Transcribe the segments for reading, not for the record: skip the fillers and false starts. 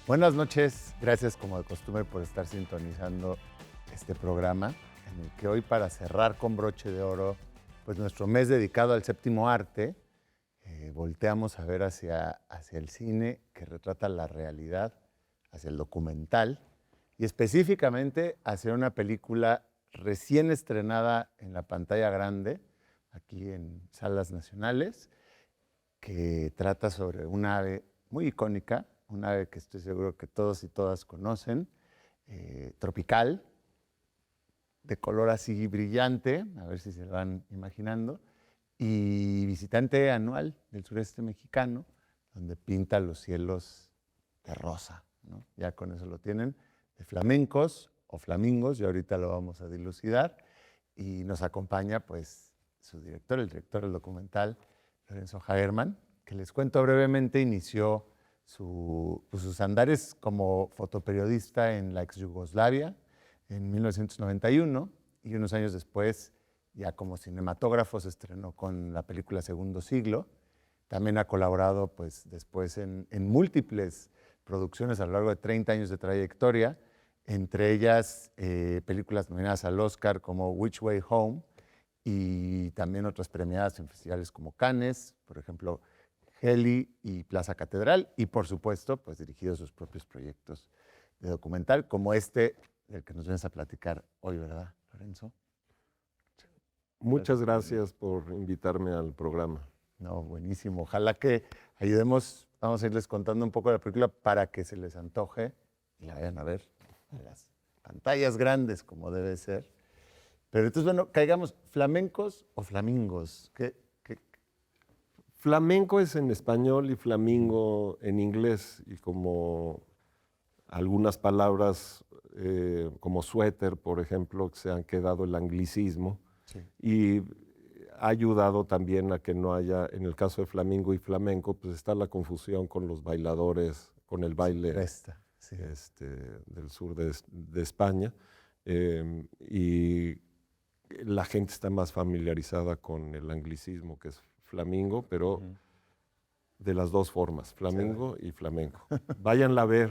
Buenas noches, gracias como de costumbre por estar sintonizando este programa en el que hoy, para cerrar con broche de oro pues nuestro mes dedicado al séptimo arte, volteamos a ver hacia el cine que retrata la realidad, hacia el documental y específicamente hacia una película recién estrenada en la pantalla grande, aquí en salas nacionales, que trata sobre una ave muy icónica, una ave que estoy seguro que todos y todas conocen, tropical, de color así brillante, a ver si se lo van imaginando, y visitante anual del sureste mexicano, donde pinta los cielos de rosa, ¿no? Ya con eso lo tienen, de flamencos o flamingos, y ahorita lo vamos a dilucidar, y nos acompaña pues su director, el director del documental, Lorenzo Hagerman, que les cuento brevemente, inició sus andares como fotoperiodista en la ex Yugoslavia en 1991 y unos años después, ya como cinematógrafo, se estrenó con la película Segundo Siglo. También ha colaborado pues, después en múltiples producciones a lo largo de 30 años de trayectoria, entre ellas películas nominadas al Oscar como Which Way Home y también otras premiadas en festivales como Cannes, por ejemplo, Heli y Plaza Catedral, y por supuesto, pues dirigido sus propios proyectos de documental, como este del que nos vienes a platicar hoy, ¿verdad, Lorenzo? Muchas gracias por invitarme al programa. No, buenísimo. Ojalá que ayudemos, vamos a irles contando un poco de la película para que se les antoje y la vayan a ver en las pantallas grandes, como debe ser. Pero entonces, bueno, caigamos, ¿flamencos o flamingos? Flamenco es en español y flamingo en inglés, y como algunas palabras como suéter, por ejemplo, que se han quedado el anglicismo, Sí. y ha ayudado también a que no haya, en el caso de flamingo y flamenco, pues está la confusión con los bailadores, con el baile Resta, sí. del sur de España, y la gente está más familiarizada con el anglicismo, que es flamingo, pero de las dos formas, flamingo y flamenco. Váyanla a ver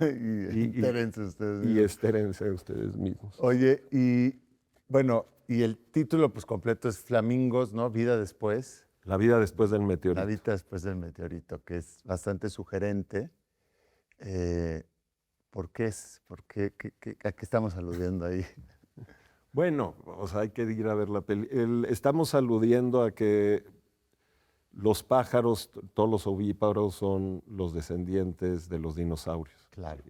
Y entérense ustedes y mismos. estérense ustedes mismos. Oye, y bueno, y el título pues completo es Flamingos, ¿no? Vida después, La vida después del la meteorito. vida después del meteorito, que es bastante sugerente. Eh, ¿Por qué es? ¿A qué estamos aludiendo ahí? Bueno, o sea, hay que ir a ver la peli. Estamos aludiendo a que los pájaros, todos los ovíparos, son los descendientes de los dinosaurios. Claro.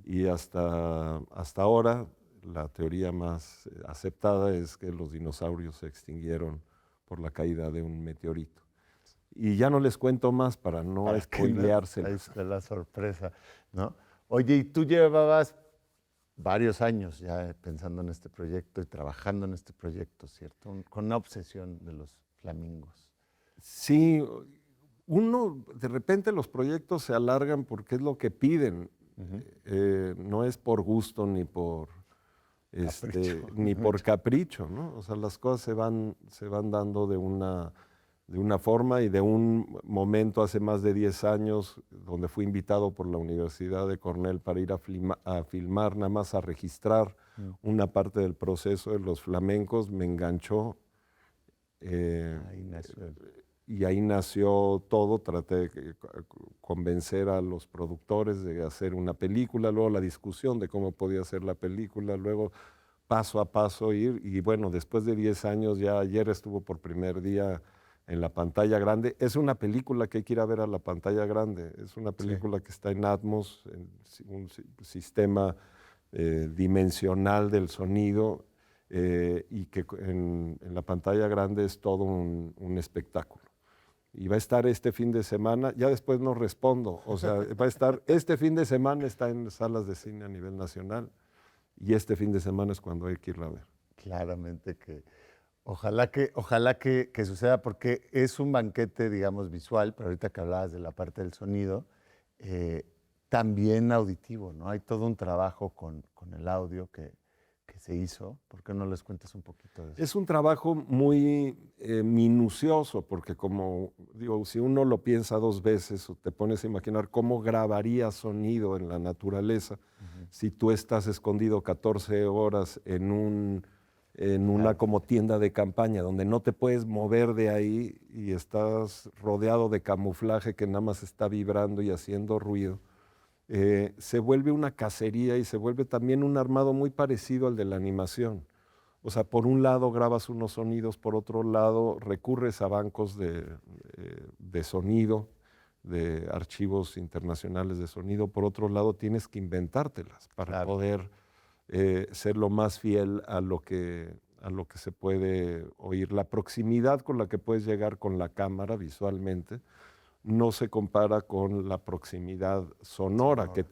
Y hasta ahora, la teoría más aceptada es que los dinosaurios se extinguieron por la caída de un meteorito. Y ya no les cuento más para no Para que no, ahí spoileárselos. está la sorpresa, ¿no? Oye, y tú llevabas varios años ya pensando en este proyecto y trabajando en este proyecto, ¿cierto? Con una obsesión de los flamingos. Sí, de repente los proyectos se alargan porque es lo que piden. No es por gusto ni por Capricho. ni por capricho, ¿no? O sea, las cosas se van dando de una forma, y de un momento hace más de 10 años, donde fui invitado por la Universidad de Cornell para ir a filmar, nada más a registrar una parte del proceso de los flamencos, me enganchó. Ahí nació Y ahí nació todo. Traté de convencer a los productores de hacer una película, luego la discusión de cómo podía ser la película, luego paso a paso ir, y bueno, después de 10 años, ya ayer estuvo por primer día en la pantalla grande. Es una película que hay que ir a ver a la pantalla grande, es una película que está en Atmos, en un sistema dimensional del sonido, y que en la pantalla grande es todo un espectáculo. Y va a estar este fin de semana, ya después no respondo, o sea, va a estar, este fin de semana está en salas de cine a nivel nacional, y este fin de semana es cuando hay que irla a ver. claramente que ojalá que suceda, porque es un banquete, digamos, visual, pero ahorita que hablabas de la parte del sonido, también auditivo, ¿no? Hay todo un trabajo con el audio que se hizo. ¿Por qué no les cuentas un poquito de eso? Es un trabajo muy minucioso, porque como digo, si uno lo piensa dos veces o te pones a imaginar cómo grabaría sonido en la naturaleza, si tú estás escondido 14 horas en una como tienda de campaña donde no te puedes mover de ahí y estás rodeado de camuflaje que nada más está vibrando y haciendo ruido, se vuelve una cacería y se vuelve también un armado muy parecido al de la animación. O sea, por un lado grabas unos sonidos, por otro lado recurres a bancos de sonido, de archivos internacionales de sonido, por otro lado tienes que inventártelas para poder ser lo más fiel a lo que se puede oír. La proximidad con la que puedes llegar con la cámara visualmente no se compara con la proximidad sonora, que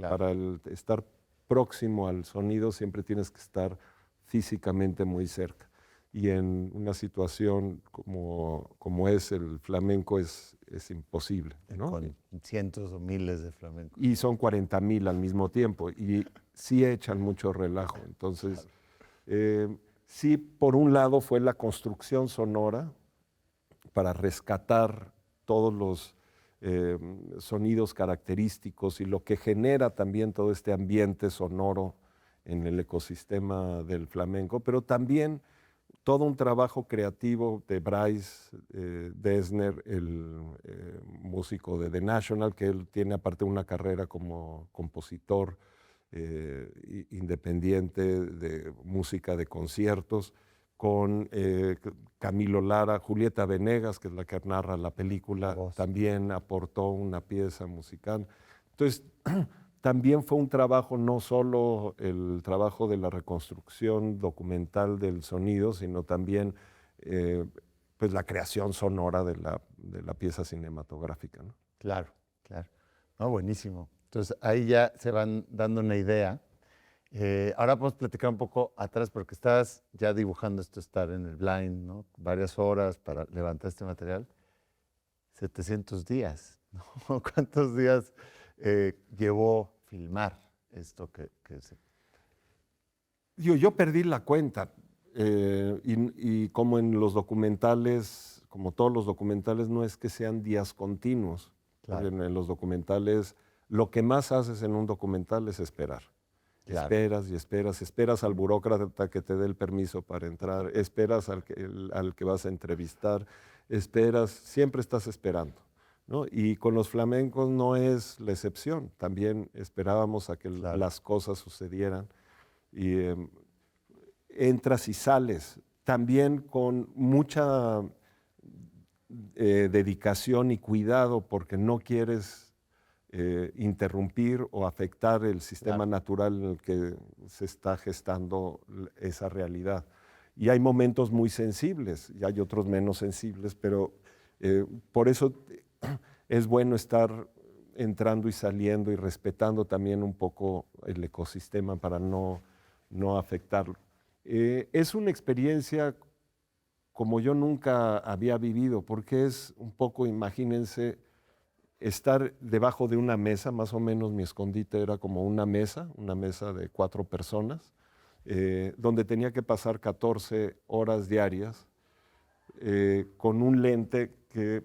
para estar próximo al sonido siempre tienes que estar físicamente muy cerca. Y en una situación como es el flamenco es imposible, ¿no? Con cientos o miles de flamencos. Y son 40,000 al mismo tiempo y sí echan mucho relajo. Entonces, sí, por un lado fue la construcción sonora para rescatar todos los sonidos característicos y lo que genera también todo este ambiente sonoro en el ecosistema del flamenco, pero también todo un trabajo creativo de Bryce Dessner, el músico de The National, que él tiene aparte una carrera como compositor independiente de música de conciertos, con Camilo Lara, Julieta Venegas, que es la que narra la película, también aportó una pieza musical. Entonces, también fue un trabajo, no solo el trabajo de la reconstrucción documental del sonido, sino también pues la creación sonora de la pieza cinematográfica, ¿no? Claro, claro. No, buenísimo. Entonces, ahí ya se van dando una idea. Ahora podemos platicar un poco atrás, porque estás ya dibujando esto, estar en el blind, ¿no? Varias horas para levantar este material. 700 días, ¿no? ¿Cuántos días llevó filmar esto que se... Yo perdí la cuenta y como en los documentales, como todos los documentales, no es que sean días continuos. Claro. En los documentales, lo que más haces en un documental es esperar. Claro. Esperas y esperas, esperas al burócrata que te dé el permiso para entrar, esperas al que vas a entrevistar, esperas, siempre estás esperando, ¿no? Y con los flamencos no es la excepción, también esperábamos a que las cosas sucedieran y entras y sales, también con mucha dedicación y cuidado porque no quieres interrumpir o afectar el sistema natural en el que se está gestando esa realidad. Y hay momentos muy sensibles y hay otros menos sensibles, pero por eso es bueno estar entrando y saliendo y respetando también un poco el ecosistema para no afectarlo. Es una experiencia como yo nunca había vivido, porque es un poco, imagínense, estar debajo de una mesa, más o menos mi escondite era como una mesa de 4 personas, donde tenía que pasar 14 horas diarias con un lente que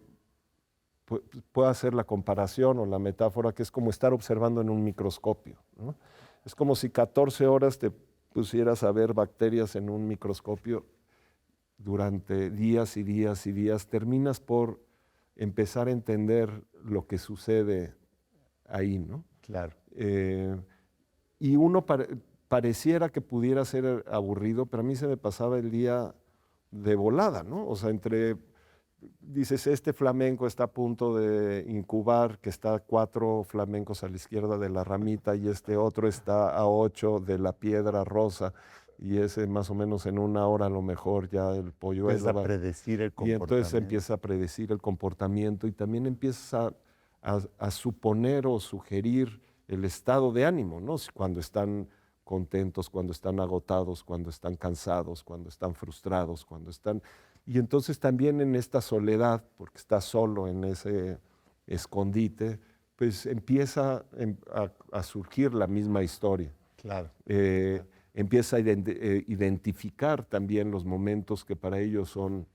pueda hacer la comparación o la metáfora, que es como estar observando en un microscopio, ¿no? Es como si 14 horas te pusieras a ver bacterias en un microscopio durante días y días y días, terminas por empezar a entender lo que sucede ahí, ¿no? Claro. Y uno pareciera que pudiera ser aburrido, pero a mí se me pasaba el día de volada, ¿no? O sea, dices, este flamenco está a punto de incubar, que está a 4 flamencos a la izquierda de la ramita, y este otro está a 8 de la piedra rosa, y ese más o menos en 1 hora a lo mejor ya el polluelo empieza a predecir el comportamiento. Y entonces empieza a predecir el comportamiento y también empieza a suponer o sugerir el estado de ánimo, ¿no? Cuando están contentos, cuando están agotados, cuando están cansados, cuando están frustrados, cuando están... Y entonces también en esta soledad, porque está solo en ese escondite, pues empieza a surgir la misma historia. Claro. empieza a identificar también los momentos que para ellos son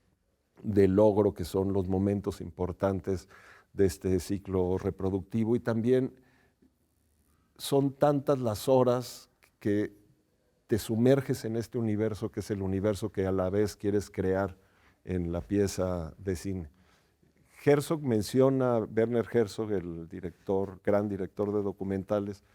de logro, que son los momentos importantes de este ciclo reproductivo, y también son tantas las horas que te sumerges en este universo, que es el universo que a la vez quieres crear en la pieza de cine. Herzog menciona, Werner Herzog, el director, gran director de documentales,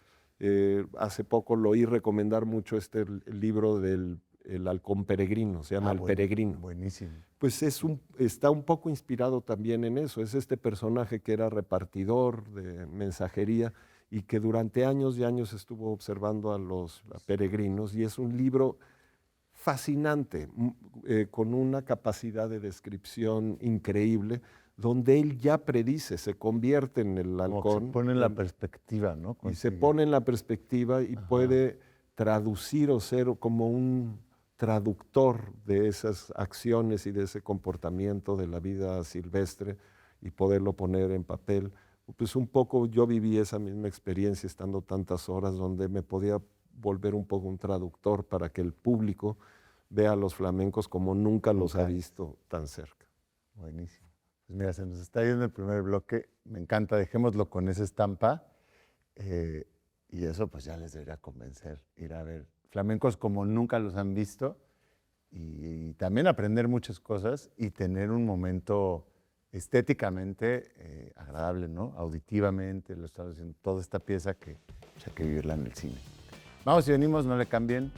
hace poco lo oí recomendar mucho el libro del El halcón peregrino, se llama El Peregrino. Buenísimo. Pues está un poco inspirado también en eso, es este personaje que era repartidor de mensajería y que durante años y años estuvo observando a los peregrinos, y es un libro fascinante, con una capacidad de descripción increíble, donde él ya predice, se convierte en el halcón. Se pone en la perspectiva, ¿no? Y se pone en la perspectiva y puede traducir o ser como un traductor de esas acciones y de ese comportamiento de la vida silvestre y poderlo poner en papel. Pues un poco yo viví esa misma experiencia estando tantas horas, donde me podía volver un poco un traductor para que el público vea a los flamencos como nunca los ha visto tan cerca. Buenísimo. Pues mira, se nos está yendo el primer bloque, me encanta, dejémoslo con esa estampa, y eso pues ya les debería convencer, ir a ver flamencos como nunca los han visto, y también aprender muchas cosas y tener un momento estéticamente agradable, ¿no? Auditivamente, lo estamos haciendo, toda esta pieza que hay que vivirla en el cine. Vamos y venimos, no le cambien,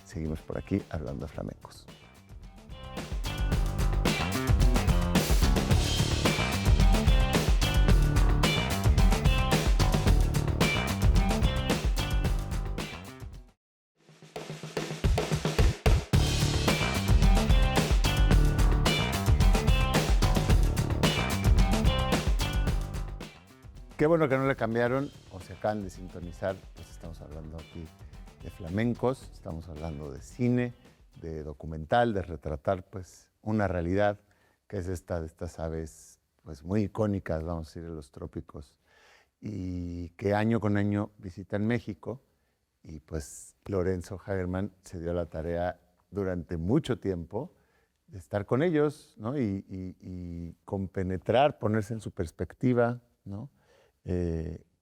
seguimos por aquí hablando de flamencos. Qué bueno que no le cambiaron o se acaban de sintonizar, pues estamos hablando aquí de flamencos, estamos hablando de cine, de documental, de retratar pues una realidad que es esta de estas aves pues muy icónicas, vamos a decir, de los trópicos, y que año con año visitan México, y pues Lorenzo Hagerman se dio la tarea durante mucho tiempo de estar con ellos, ¿no? Y compenetrar, ponerse en su perspectiva, ¿no?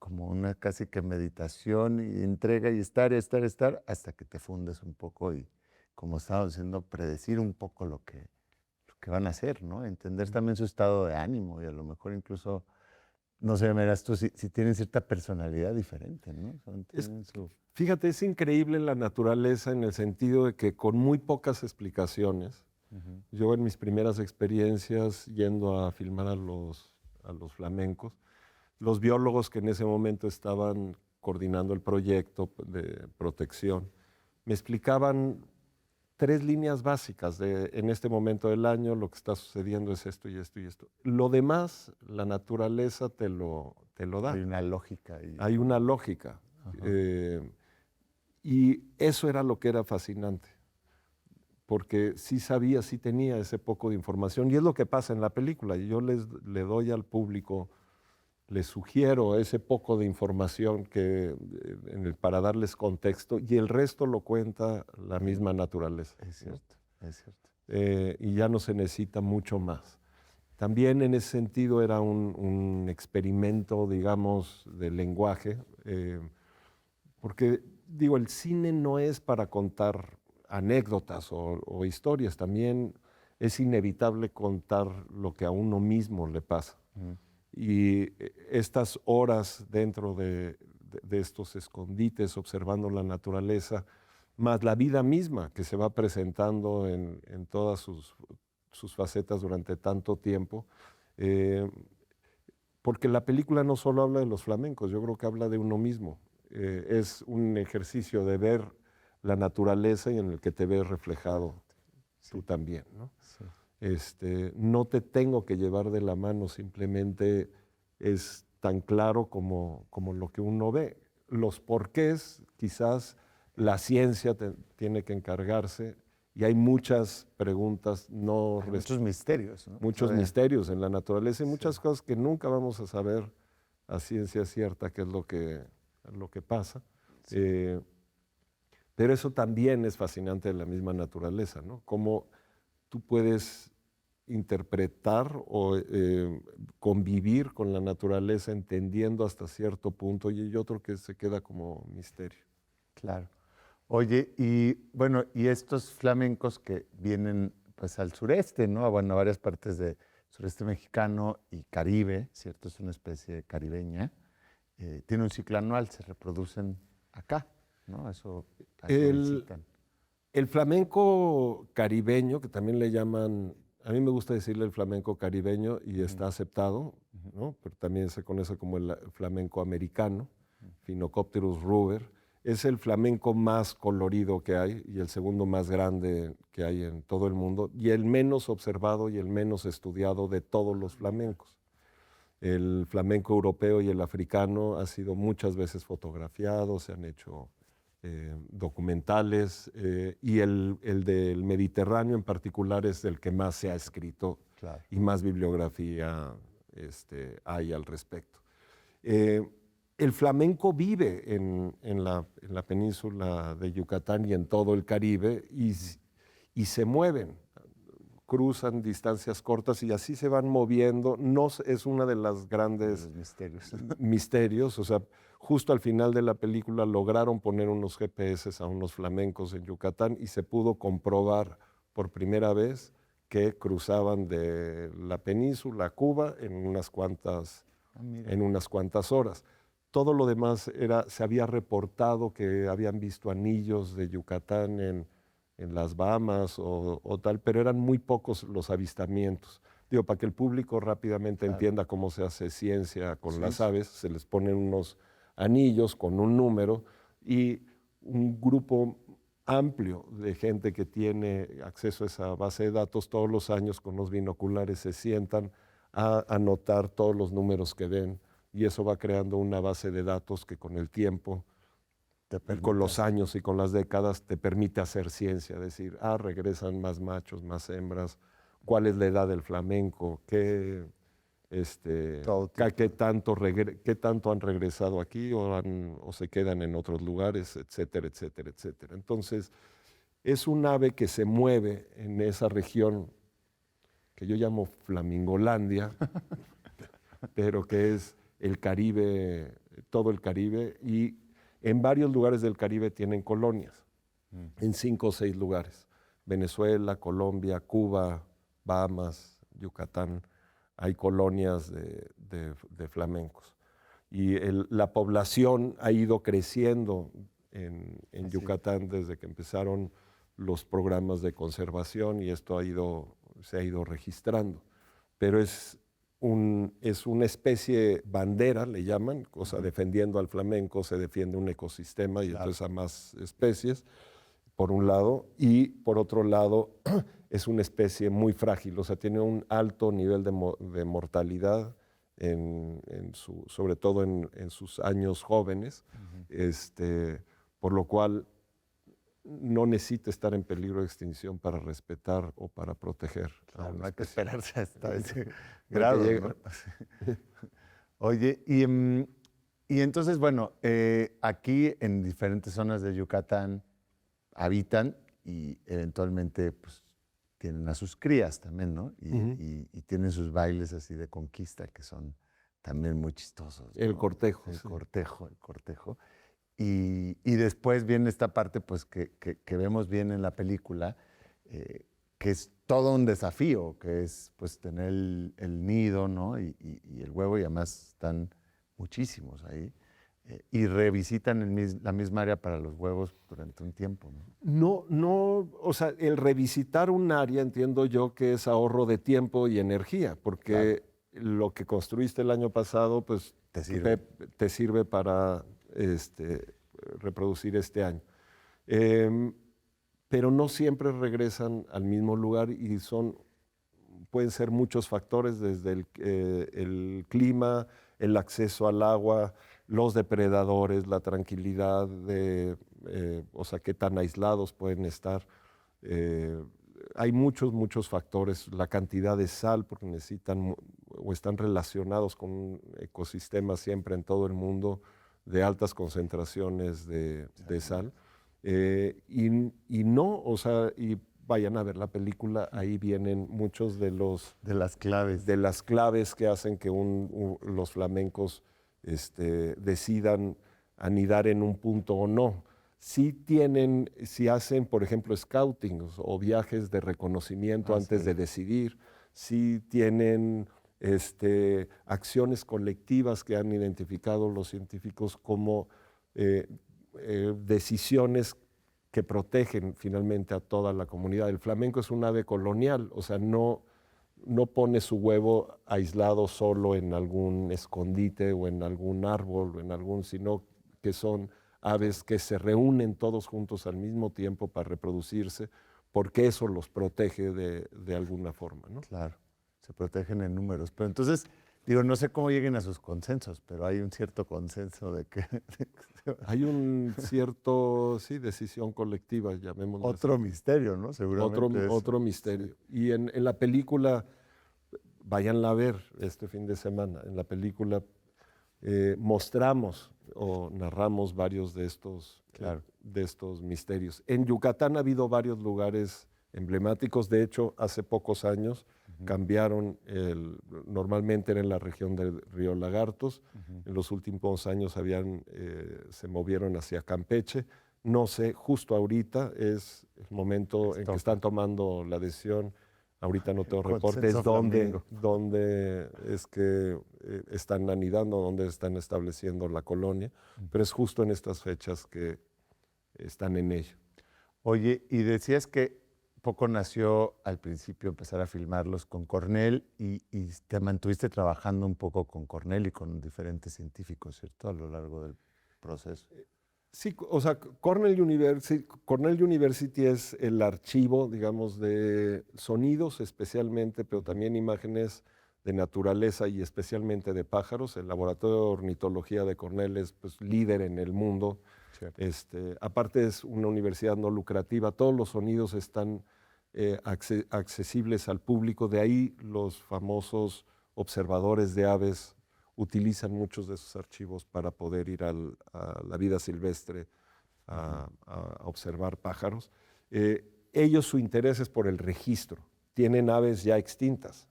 Como una casi que meditación y entrega y estar, hasta que te fundes un poco y, como estábamos diciendo, predecir un poco lo que van a hacer, ¿no? Entender también su estado de ánimo y a lo mejor incluso, no sé, verás tú, si tienen cierta personalidad diferente, ¿no? Fíjate, es increíble la naturaleza en el sentido de que con muy pocas explicaciones, yo en mis primeras experiencias yendo a filmar a los flamencos, los biólogos que en ese momento estaban coordinando el proyecto de protección me explicaban 3 líneas básicas de en este momento del año lo que está sucediendo es esto y esto y esto. Lo demás, la naturaleza te lo da. Hay una lógica. Hay una lógica. Y eso era lo que era fascinante, porque sí sabía, sí tenía ese poco de información, y es lo que pasa en la película. Yo le doy al público, les sugiero ese poco de información para darles contexto, y el resto lo cuenta la misma naturaleza. Es cierto, ¿no? Es cierto. Y ya no se necesita mucho más. También en ese sentido era un experimento, digamos, de lenguaje, porque, digo, el cine no es para contar anécdotas o historias, también es inevitable contar lo que a uno mismo le pasa. Y estas horas dentro de estos escondites, observando la naturaleza, más la vida misma que se va presentando en todas sus facetas durante tanto tiempo, porque la película no solo habla de los flamencos, yo creo que habla de uno mismo. Es un ejercicio de ver la naturaleza y en el que te ves reflejado tú también, ¿no? Sí. No te tengo que llevar de la mano, simplemente es tan claro como lo que uno ve. Los porqués, quizás la ciencia tiene que encargarse, y hay muchas preguntas muchos misterios, ¿no? Muchos misterios en la naturaleza y muchas Sí. cosas que nunca vamos a saber a ciencia cierta qué es lo que pasa. Sí. Pero eso también es fascinante de la misma naturaleza, ¿no? Cómo tú puedes interpretar o convivir con la naturaleza entendiendo hasta cierto punto y hay otro que se queda como misterio. Claro. Oye, y bueno, y estos flamencos que vienen pues al sureste, ¿no? Bueno, a varias partes del sureste mexicano y Caribe, ¿cierto? Es una especie caribeña. Tiene un ciclo anual, se reproducen acá, ¿no? Eso El, visitan. el flamenco caribeño, que también le llaman, a mí me gusta decirle el flamenco caribeño y está aceptado, ¿no? Pero también se conoce como el flamenco americano, Phinocopterus ruber. Es el flamenco más colorido que hay y el segundo más grande que hay en todo el mundo y el menos observado y el menos estudiado de todos los flamencos. El flamenco europeo y el africano ha sido muchas veces fotografiado, se han hecho documentales y el del Mediterráneo en particular es el que más se ha escrito Claro. y más bibliografía hay al respecto. El flamenco vive en la península de Yucatán y en todo el Caribe y se mueven, cruzan distancias cortas y así se van moviendo. No es una de las grandes misterios. O sea, justo al final de la película lograron poner unos GPS a unos flamencos en Yucatán y se pudo comprobar por primera vez que cruzaban de la península a Cuba en unas cuantas horas. Todo lo demás se había reportado que habían visto anillos de Yucatán en las Bahamas o tal, pero eran muy pocos los avistamientos. Digo, para que el público rápidamente entienda cómo se hace ciencia con las aves, se les ponen unos anillos con un número y un grupo amplio de gente que tiene acceso a esa base de datos todos los años con los binoculares se sientan a anotar todos los números que ven y eso va creando una base de datos que con el tiempo, con los años y con las décadas, te permite hacer ciencia, decir, regresan más machos, más hembras, cuál es la edad del flamenco, qué tanto han regresado aquí o se quedan en otros lugares, etcétera, etcétera, etcétera. Entonces, es un ave que se mueve en esa región que yo llamo Flamingolandia, pero que es el Caribe, todo el Caribe, y en varios lugares del Caribe tienen colonias, en 5 o 6 lugares. Venezuela, Colombia, Cuba, Bahamas, Yucatán, hay colonias de flamencos. Y la población ha ido creciendo en Yucatán desde que empezaron los programas de conservación y esto se ha ido registrando. Pero es una especie bandera, le llaman, o sea, defendiendo al flamenco, se defiende un ecosistema y entonces a más especies, por un lado, y por otro lado es una especie muy frágil, o sea, tiene un alto nivel de mortalidad, sobre todo en sus años jóvenes, por lo cual no necesita estar en peligro de extinción para respetar o para proteger. Claro, no hay que esperarse hasta ese grado, ¿no? Oye, y entonces, bueno, aquí en diferentes zonas de Yucatán habitan y eventualmente pues, tienen a sus crías también, ¿no? Y tienen sus bailes así de conquista que son también muy chistosos, ¿no? El cortejo. El cortejo. Y después viene esta parte pues, que vemos bien en la película, que es todo un desafío, que es pues, tener el nido, ¿no? y el huevo, y además están muchísimos ahí. Y revisitan la misma área para los huevos durante un tiempo, ¿no? No, o sea, el revisitar un área entiendo yo que es ahorro de tiempo y energía, porque lo que construiste el año pasado, pues te sirve para reproducir este año. Pero no siempre regresan al mismo lugar y pueden ser muchos factores, desde el clima, el acceso al agua, los depredadores, la tranquilidad, o sea, qué tan aislados pueden estar. Hay muchos factores, la cantidad de sal, porque necesitan o están relacionados con un ecosistema siempre en todo el mundo de altas concentraciones de sal. Y no, o sea, y vayan a ver la película, ahí vienen muchos de las claves. De las claves que hacen que los flamencos decidan anidar en un punto o no. Si hacen, por ejemplo, scouting o viajes de reconocimiento antes de decidir, si tienen acciones colectivas que han identificado los científicos como decisiones que protegen finalmente a toda la comunidad. El flamenco es un ave colonial, o sea, no pone su huevo aislado solo en algún escondite o en algún árbol, sino que son aves que se reúnen todos juntos al mismo tiempo para reproducirse, porque eso los protege de alguna forma, ¿no? Claro, se protegen en números. Pero entonces, digo, no sé cómo lleguen a sus consensos, pero hay un cierto consenso de que... Hay un cierto, decisión colectiva, llamémoslo Otro así. misterio, ¿no? Seguramente Otro misterio. Sí. Y en la película, váyanla a ver este fin de semana, en la película mostramos o narramos varios de estos misterios. En Yucatán ha habido varios lugares emblemáticos. De hecho, hace pocos años cambiaron, normalmente era en la región del Río Lagartos. En los últimos años se movieron hacia Campeche. No sé, justo ahorita es el momento en que están tomando la decisión. Ahorita no tengo reportes dónde es que están anidando, dónde están estableciendo la colonia, pero es justo en estas fechas que están en ello. Oye, y decías que poco nació al principio empezar a filmarlos con Cornell y te mantuviste trabajando un poco con Cornell y con diferentes científicos, ¿cierto? A lo largo del proceso. Sí, o sea, Cornell University es el archivo, digamos, de sonidos especialmente, pero también imágenes de naturaleza y especialmente de pájaros. El laboratorio de ornitología de Cornell es pues, líder en el mundo. Aparte es una universidad no lucrativa, todos los sonidos están accesibles al público, de ahí los famosos observadores de aves utilizan muchos de esos archivos para poder ir a la vida silvestre a observar pájaros. Ellos su interés es por el registro, tienen aves ya extintas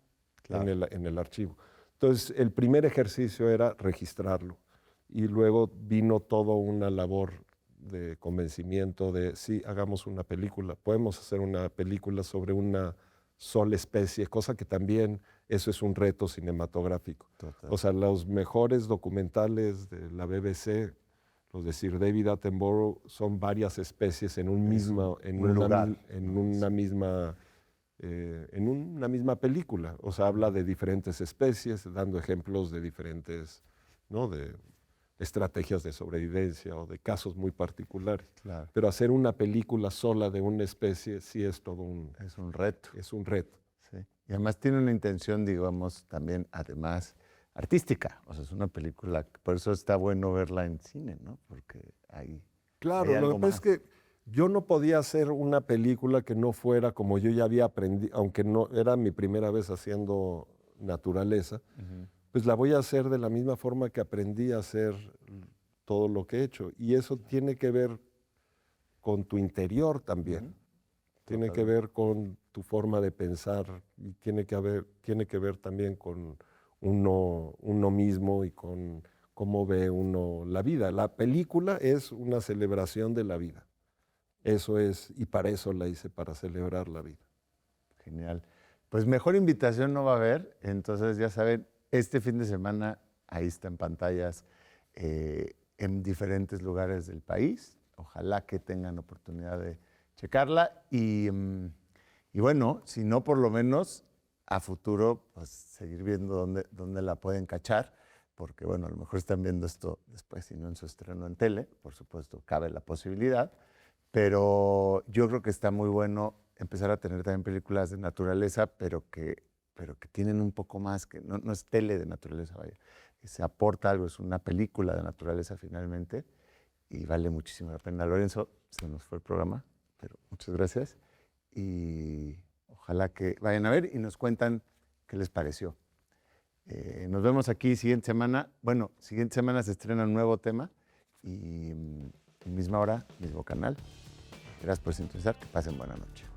en el archivo. Entonces el primer ejercicio era registrarlo y luego vino toda una labor de convencimiento de sí, hagamos una película, podemos hacer una película sobre una sola especie, cosa que también eso es un reto cinematográfico. Total. O sea, los mejores documentales de la BBC, los de Sir David Attenborough, son varias especies en una misma película. O sea, habla de diferentes especies, dando ejemplos de diferentes, ¿no? de estrategias de sobrevivencia o de casos muy particulares. Claro. Pero hacer una película sola de una especie sí es todo es un reto. Es un reto. Sí. Y además tiene una intención, digamos, también, además, artística. O sea, es una película, por eso está bueno verla en cine, ¿no? Porque ahí claro, lo que pasa es que yo no podía hacer una película que no fuera como yo ya había aprendido, aunque no era mi primera vez haciendo naturaleza, pues la voy a hacer de la misma forma que aprendí a hacer todo lo que he hecho. Y eso tiene que ver con tu interior también. Tiene que ver con tu forma de pensar y tiene que ver también con uno mismo y con cómo ve uno la vida. La película es una celebración de la vida. Eso es, y para eso la hice, para celebrar la vida. Genial. Pues mejor invitación no va a haber, entonces ya saben, este fin de semana ahí está en pantallas en diferentes lugares del país. Ojalá que tengan oportunidad de checarla y bueno, si no por lo menos a futuro, pues seguir viendo dónde la pueden cachar, porque bueno, a lo mejor están viendo esto después, si no en su estreno en tele, por supuesto, cabe la posibilidad, pero yo creo que está muy bueno empezar a tener también películas de naturaleza, pero que tienen un poco más, que no es tele de naturaleza, vaya, que se aporta algo, es una película de naturaleza finalmente, y vale muchísimo la pena. Lorenzo, se nos fue el programa, pero muchas gracias, y ojalá que vayan a ver y nos cuentan qué les pareció. Nos vemos aquí siguiente semana. Bueno, siguiente semana se estrena un nuevo tema, y misma hora, mismo canal. Gracias por sintonizar. Que pasen buena noche.